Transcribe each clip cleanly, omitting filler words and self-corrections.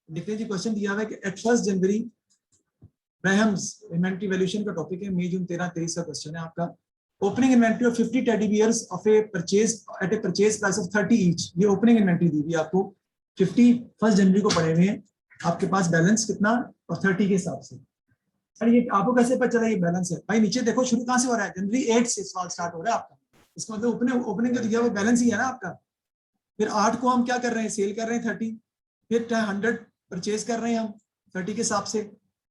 देखिए जी क्वेश्चन दिया हुआ है कि at 1 January Brahms inventory valuation का टॉपिक है, मई जून 13-23 का क्वेश्चन है आपका। Opening inventory of 50 teddy bears of a purchase at a purchase price of 30 each. ये ओपनिंग इन्वेंटरी दी हुई आपको 51 जनवरी को पड़े हुए हैं, आपके पास बैलेंस कितना और 30 के हिसाब से। अरे ये आपको कैसे पता चला ये बैलेंस है? भाई नीचे देखो शुरू कहां से हो रहा है, जनवरी 8 से सवाल स्टार्ट हो रहा है आपका, इसका मतलब ओपनिंग जो दिया वो बैलेंस ही है ना आपका। फिर 8 को हम क्या कर रहे हैं, सेल कर रहे हैं 30, फिर 100 परचेज कर रहे हैं हम 30 के हिसाब से,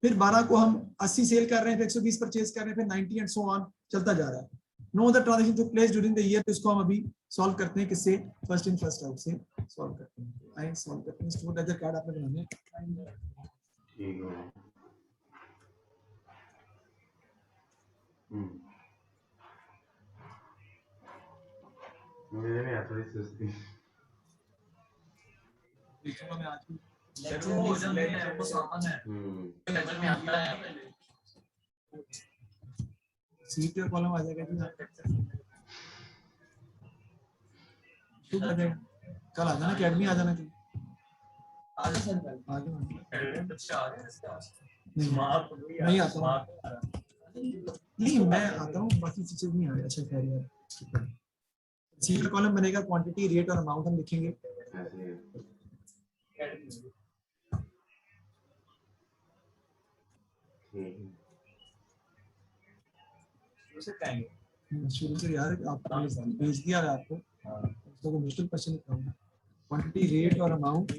फिर 12 को हम 80 सेल कर रहे हैं, फिर 120 परचेज कर रहे हैं, फिर 90 एंड सो ऑन चलता जा रहा है। No other transaction took place during the year. तो इसको हम अभी सॉल्व करते हैं किससे, फर्स्ट इन फर्स्ट आउट से सॉल्व करते हैं। आइए सॉल्व करते हैं। स्टोर लेजर कार्ड आपने बनाने हैं। ठीक है। मुझे नहीं आता सुस्ती। देखो मैं आज सीट का कॉलम आ जाएगा जी, कल आ जाना अकेडमी, आ जाना जी। नहीं आता हूँ, नहीं मैं आता हूँ, बाकी चीजें नहीं आ रही। अच्छा कह रही है, सी का कॉलम बनेगा, क्वांटिटी रेट और अमाउंट हम लिखेंगे। शुरू से यार आपको भेज दिया है आपको, तो मुश्किल क्वेश्चन लिखाऊंगा। क्वांटिटी रेट और अमाउंट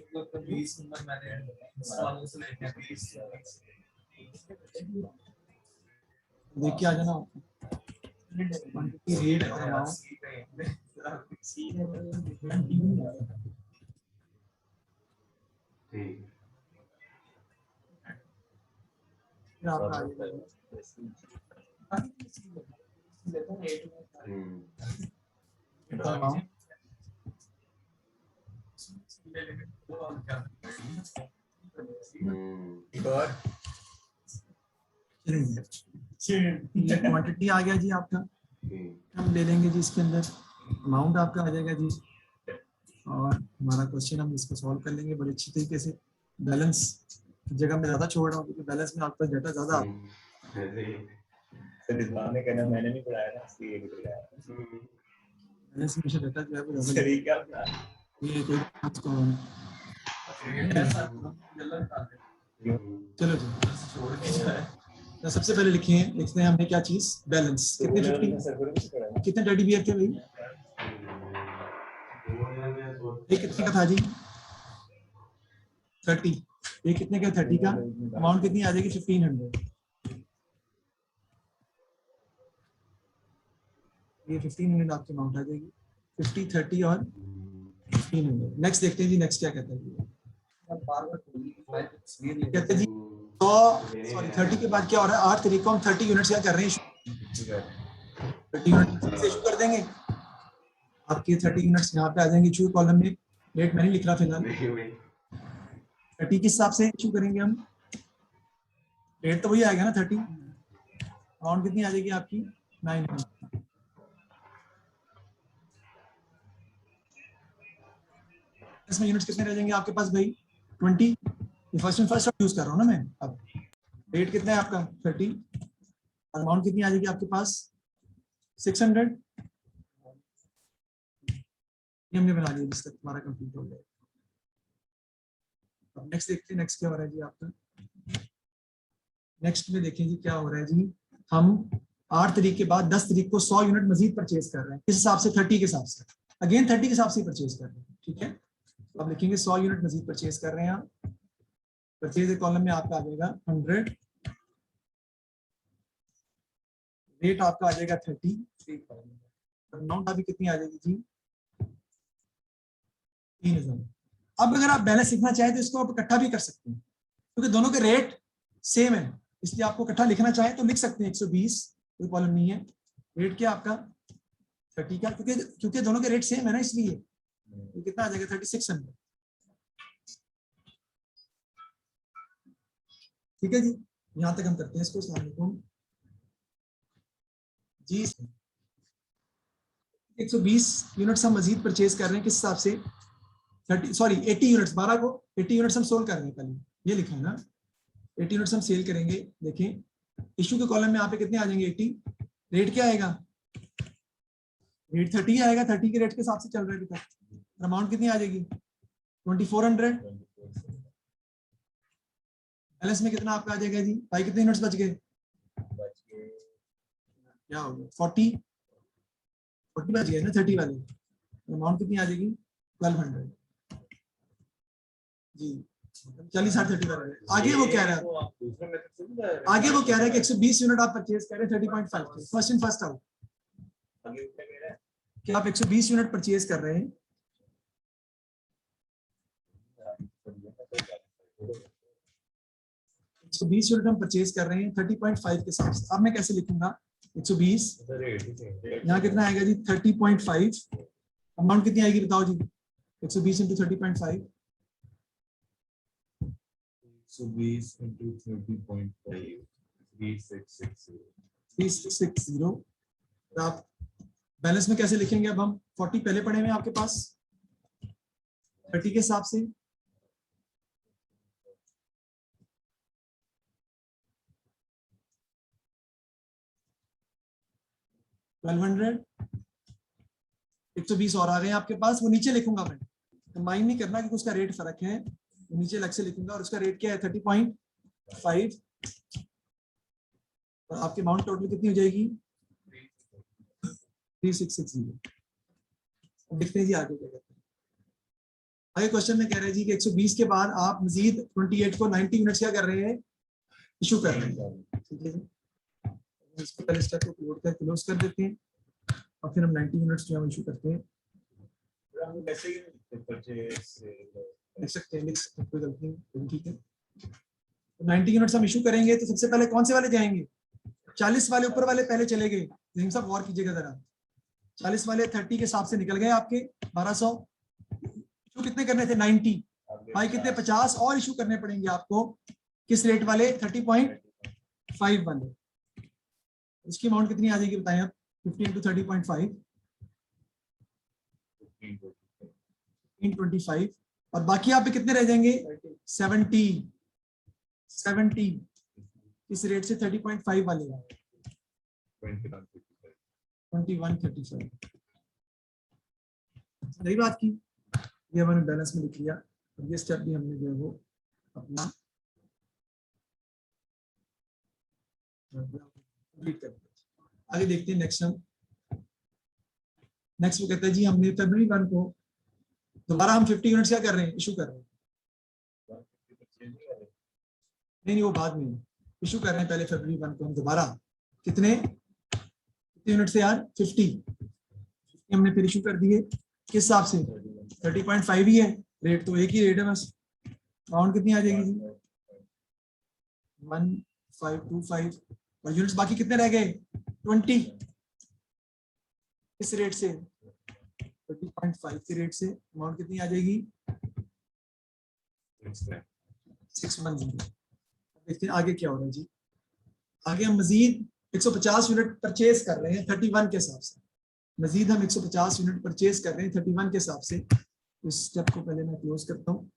देख के आ जाना आपको। क्वांटिटी रेट और अमाउंट आपका आ जाएगा। क्वांटिटी आ गया जी आपका, हम ले लेंगे जी इसके अंदर। अमाउंट आपका आ जाएगा जी, और हमारा क्वेश्चन हम इसको सॉल्व कर लेंगे बड़े अच्छी तरीके से। बैलेंस की जगह मैं ज्यादा छोड़ रहा हूँ क्योंकि बैलेंस में आपका डाटा ज्यादा मैंने नहीं पढ़ाया ना, इसलिए नहीं पढ़ाया। बैलेंस में डाटा जो है वो ज्यादा ये कोई चलो जी, तो सबसे पहले लिखते हैं हमने क्या चीज, बैलेंस। कितने 50 कितने टेडी बियर थे भाई? ये कितने का था जी? 30। ये कितने का? 30 का। अमाउंट कितनी आ जाएगी? 1500। ये 1500 आपकी अमाउंट आ जाएगी। 50, 30 और 1500। नेक्स्ट देखते हैं जी, नेक्स्ट क्या कहता है। कहते हैं जी 30 के बाद क्या हो रहा है, 8 तारीख को हम 30 यूनिट्स क्या कर रहे हैं, 30 यूनिट से इशू कर देंगे। आपके 30 यूनिट्स यहाँ पे आ जाएंगे इशू कॉलम में। डेट मैंने लिख रहा फिलहाल, 30 के हिसाब से इशू करेंगे हम। डेट तो वही आएगा ना 30। अमाउंट कितनी आ जाएगी आपकी? 900। इसमें यूनिट्स कितने रह जाएंगे आपके पास भाई? 20। फर्स्ट एंड फर्स्ट यूज कर रहा हूँ ना मैं। अब डेट कितना है आपका? 30। अमाउंट कितनी आ जाएगी आपके पास? 600। ये हमने बना लिया, जिस तक हमारा कंप्लीट हो गया। अब नेक्स्ट देखते हैं, नेक्स्ट क्या हो रहा है जी आपका। नेक्स्ट में देखें जी क्या हो रहा है जी। हम 8 तारीख के बाद 10 तारीख को 100 यूनिट मजीद परचेज कर रहे हैं। किस हिसाब से? 30 के हिसाब से। अगेन 30 के हिसाब से परचेज कर रहे हैं, ठीक है। अब लिखेंगे 100 यूनिट मजीद परचेज कर रहे हैं आप। परचेज कॉलम में आपका आ जाएगा 100, रेट आपका आ जाएगा 30, अमाउंट अभी कितनी आ जाएगी जी? 3000। अब अगर आप बैलेंस लिखना चाहें तो इसको आप इकट्ठा भी कर सकते हैं, क्योंकि दोनों के रेट सेम है, इसलिए आपको इकट्ठा लिखना चाहें तो लिख सकते हैं। 120 कोई प्रॉब्लम नहीं है। रेट क्या आपका? 30 का, क्योंकि दोनों के रेट सेम है ना, इसलिए तो कितना आ जाएगा? 3600। ठीक है जी, यहां तक हम करते हैं इसको। अस्सलाम वालेकुम जी। 120 यूनिट्स हम मजीद परचेज कर रहे हैं, किस हिसाब से? 80 यूनिट्स, 12 को 80 यूनिट्स हम सोल्व कर रहे हैं, पहले ये लिखा है ना, 80 यूनिट्स हम सेल करेंगे। देखें इशू के कॉलम में यहाँ पे कितने आ जाएंगे 80, रेट क्या आएगा, रेट 30 आएगा, 30 के रेट के हिसाब से चल रहा है अभी तक। अमाउंट कितनी आ जाएगी 2400। बैलेंस में कितना आपका आ जाएगा जी, भाई कितने यूनिट्स बच गए, क्या हो गया 40 बच गए ना 30 वाले, अमाउंट कितनी आ जाएगी 1200 जी, 40 60 30 वाले। आगे वो कह रहा है, आगे वो कह रहा है कि 120 यूनिट आप परचेज कर रहे हैं 30.5 के, फर्स्ट इन फर्स्ट आउट, कि आप 120 यूनिट परचेज कर रहे हैं, तो 20 यूनिट हम परचेज कर रहे हैं 30.5 के हिसाब से। अब मैं कैसे लिखूंगा 120, यहाँ कितना आएगा जी 30.5, अमाउंट कितनी आएगी बताओ जी, 120 इंटू 30.5, 120 into 30.5, 3660. 3660। आप बैलेंस में कैसे लिखेंगे, अब हम 40 पहले पढ़े हुए हैं आपके पास, 30 के हिसाब से, $1200, 120 और आ गए आपके पास, वो नीचे लिखूंगा मैं, तो माइंड नहीं करना क्योंकि उसका रेट फर्क है, तो नीचे अलग से लिखूंगा, और उसका रेट क्या है 30.5, और आपकी अमाउंट टोटल कितनी हो जाएगी 3660। देखते हैं जी आगे क्या कहते हैं। आगे क्वेश्चन में कह रहे हैं जी कि 120 के बाद आप मजीद 28 को 90 यूनिट्स क्या कर रहे हैं, इशू कर रहे हैं, ठीक है जी। इसको पहले स्टेप को क्लोज कर देते हैं, और फिर हम 90 यूनिट्स जो हम इशू करते हैं, लिख सकते हैं, कोई गलती नहीं, ठीक है। तो 90 यूनिट्स हम इशू करेंगे, तो सबसे पहले कौन से वाले जाएंगे, 40 वाले ऊपर वाले पहले चले गए, लेकिन सब गौर कीजिएगा जरा, 40 वाले 30 के हिसाब से निकल गए आपके 1200, इशू कितने करने थे 90, भाई कितने 50 और इशू करने पड़ेंगे आपको, किस रेट वाले 30.5 वाले, इसकी अमाउंट कितनी आ जाएगी बताएं आप, 50 into 30.5, 1525, और बाकी आप पे कितने रह जाएंगे 70 इस रेट से 30.5 वाले 2135। सही बात की, ये हमने बैलेंस में लिख लिया, और ये स्टेप भी हमने जो है वो अपना कंप्लीट कर दिया। आगे देखते हैं नेक्स्ट वो कहता है जी हमने फरवरी 1 को दोबारा हम 50 यूनिट्स क्या कर रहे हैं, इशू कर रहे हैं, नहीं वो बाद में इशू कर रहे हैं, पहले फरवरी 1 को हम दोबारा कितने यूनिट से यार 50 हमने फिर इशू कर दिए, किस हिसाब से 30.5 ही है, रेट तो एक ही रेट है बस, अमाउंट कितनी आ जाएगी जी 1525, और यूनिट्स बाकी कितने रह गए 20, इस रेट से 30.5 के रेट से अमाउंट कितनी आ जाएगी 610। देखते हैं आगे क्या हो रहा है जी, आगे हम मजीद 150 यूनिट परचेज कर रहे हैं 31 के हिसाब से, मजीद हम 150 यूनिट परचेज कर रहे हैं 31 के हिसाब से। इस स्टेप को पहले मैं क्लोज करता हूँ,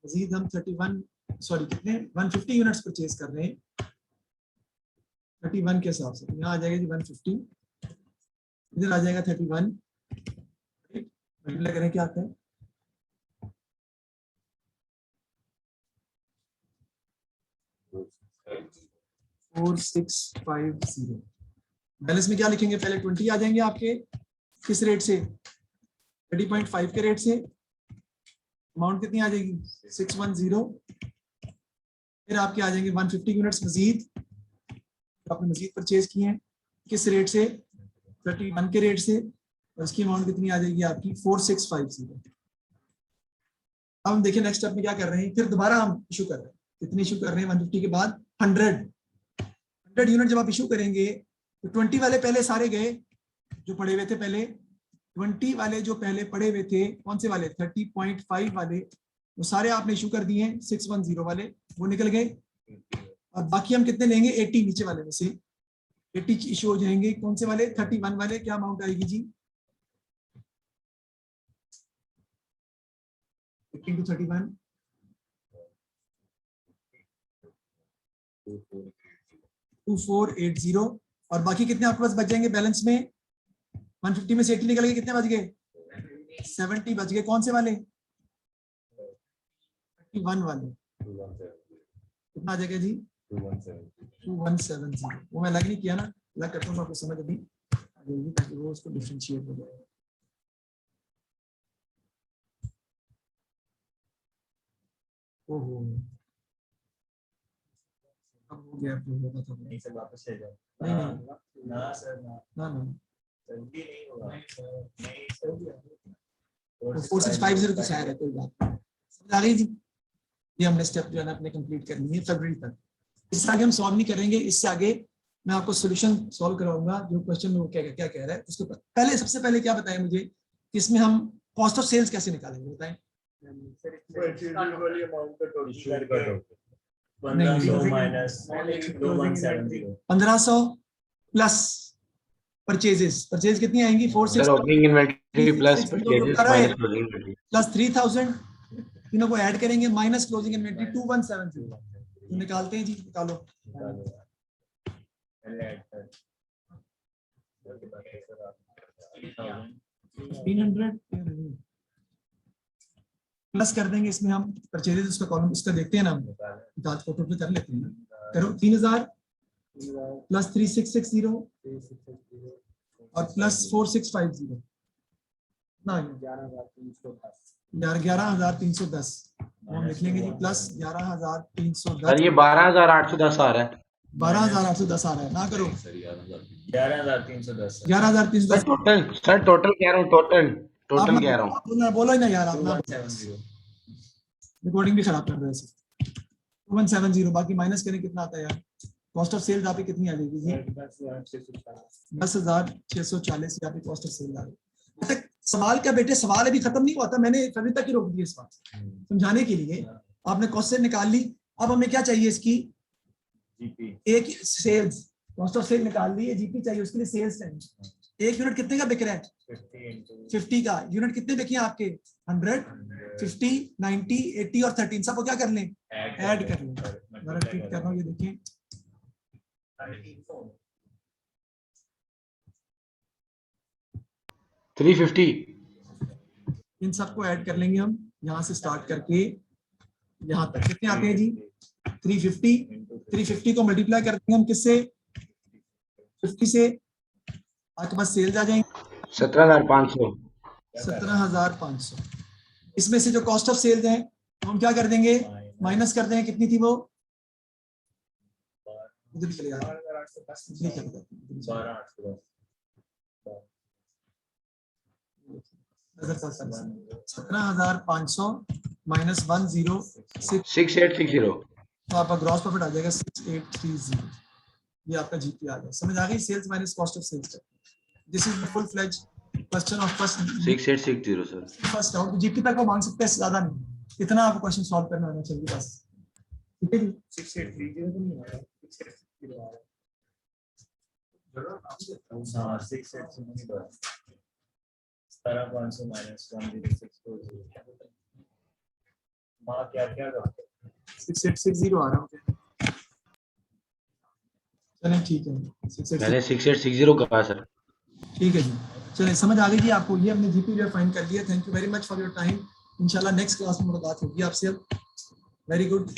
मजीद हम कितने 150 यूनिट्स परचेज कर रहे हैं 31 के हिसाब से, यहाँ आ जाएगा जी 150, इधर आ जाएगा 31, मल्टीप्लाई करें क्या आता है 4650। बैलेंस में क्या लिखेंगे, पहले 20 आ जाएंगे आपके, किस रेट से 30.5 के रेट से, अमाउंट कितनी आ जाएगी 610, फिर आपके आ जाएंगे 150 यूनिट्स मजीद, आपने मजीद परचेज किए हैं किस रेट से 31 के रेट से, और इसकी अमाउंट कितनी आ जाएगी आपकी 4650। अब हम देखिए नेक्स्ट स्टेप में क्या कर रहे हैं, फिर दोबारा हम इशू कर रहे हैं, कितनी इशू कर रहे हैं 150 के बाद 100 यूनिट जब आप इशू करेंगे तो 20 वाले पहले सारे गए जो पड़े हुए थे, पहले 20 वाले जो पहले पड़े हुए थे, कौन से वाले 30.5 वाले, वो सारे आपने इशू कर दिए, 610 वाले वो निकल गए, और बाकी हम कितने लेंगे 80 नीचे वाले में से, 80 इशू हो जाएंगे। कौन से वाले? 31 वाले। क्या अमाउंट आएगी जी? 18 to 31 2480। और बाकी कितने आपके पास बच जाएंगे बैलेंस में? 150 में से 80 निकल गए, कितने बच गए? 70 बच गए। कौन से वाले? 31 वाले। कितना आ जाएगा जी? 2170। वो मैं लग नहीं किया ना, लग करता हूँ आपको समझ अभी आ जाएगी, ताकि वो उसको डिफरेंशिएट हो जाए। ओहो, अब हो गया जो होगा था। नहीं सर, वापस ले जाओ। नहीं नहीं ना सर, ना ना ना, जल्दी नहीं होगा। नहीं सर, 4650 तो शायद है, कोई बात नहीं। समझ आ गई जी? ये हमने स्टेप जो है ना अपने कंप्लीट करनी है फरवरी तक। इससे आगे हम सॉल्व नहीं करेंगे। इससे आगे मैं आपको सॉल्यूशन सॉल्व कराऊंगा। जो क्वेश्चन में वो क्या क्या कह रहा है उसके पहले, सबसे पहले क्या बताएं मुझे कि इसमें हम कॉस्ट ऑफ सेल्स कैसे निकालेंगे, बताएं। नहीं, 1500 प्लस परचेजेस। परचेज कितनी आएंगी? 46 sir opening inventory plus purchases minus closing inventory plus 3000, तीनों को ऐड करेंगे माइनस क्लोजिंग इन्वेंटरी 2170। तो निकालते हैं जी, निकालो। 300 प्लस कर देंगे इसमें हम परचेजेस, उसका कॉलम उसका देखते हैं ना, हम जांच को टोटल कर लेते हैं ना। करो 3000 प्लस 3660 और प्लस 4650 ना 11310। हम लिख लेंगे जी प्लस 11310। सर ये 12810 आ रहा है। 12810 आ रहा है ना, करो 11310। 11310। टोटल कह रहा हूँ, टोटल कह रहा हूँ। बोलो ही ना यार, आप 2170। रिकॉर्डिंग भी खराब कर रहे हैं। 2170 बाकी माइनस करें कितना आता है यार? कॉस्ट ऑफ सेल्स आपकी कितनी आ जाएगी जी? 10,640 आपकी कॉस्ट ऑफ सेल आ गई। सवाल क्या बेटे, सवाल अभी खत्म नहीं हुआ था, मैंने फरवरी तक ही रोक दिया इस बात समझाने के लिए। आपने कॉस्ट से निकाल ली, अब हमें क्या चाहिए इसकी? एक सेल्स, कॉस्ट ऑफ सेल निकाल ली, जीपी चाहिए, उसके लिए सेल्स चाहिए। एक यूनिट कितने का बिक रहा है? 50 का। यूनिट कितने बिके आपके? 100, 50, 90, 80 और 13 सबको क्या कर लें? ऐड कर लें। जरा रिपीट कर रहा हूँ, ये देखिए 350। इन सबको ऐड कर लेंगे हम, यहाँ से स्टार्ट करके यहाँ तक। कितने आते हैं जी? 350। 350 को मल्टीप्लाई करते हैं हम किससे? 50 से। आपके पास सेल्स आ जाएंगे 17,500। 17,500। इसमें से जो कॉस्ट ऑफ सेल्स है हम क्या कर देंगे? माइनस कर देंगे। कितनी थी वो? इधर चले जाओ। 17,500 माइनस 106, 6860। तो आपका ग्रॉस प्रॉफिट आ जाएगा 6830। ये आपका जीपी आ गया। समझ आ गई? Sales minus cost of sales. This is the full fledge question of first 6860 sir. First round. GP तक वो मांग सकते हैं, ज्यादा नहीं। इतना आपको क्वेश्चन सॉल्व करना आना चाहिए बस। ठीक है जी? 6830 तो नहीं आ रहा, 6860 आ रहा है। 17,500 माइनस 10640। माँ क्या क्या करते? 6860 आ रहा है। चलें ठीक है, 6860 मैंने 6860 कहा सर। ठीक है जी। चलिए समझ आ गई जी आपको? ये हमने जीपी जो फाइंड कर लिया। Thank you very much for your time. इंशाल्लाह नेक्स्ट क्लास में मुलाकात होगी आपसे। अब वेरी गुड।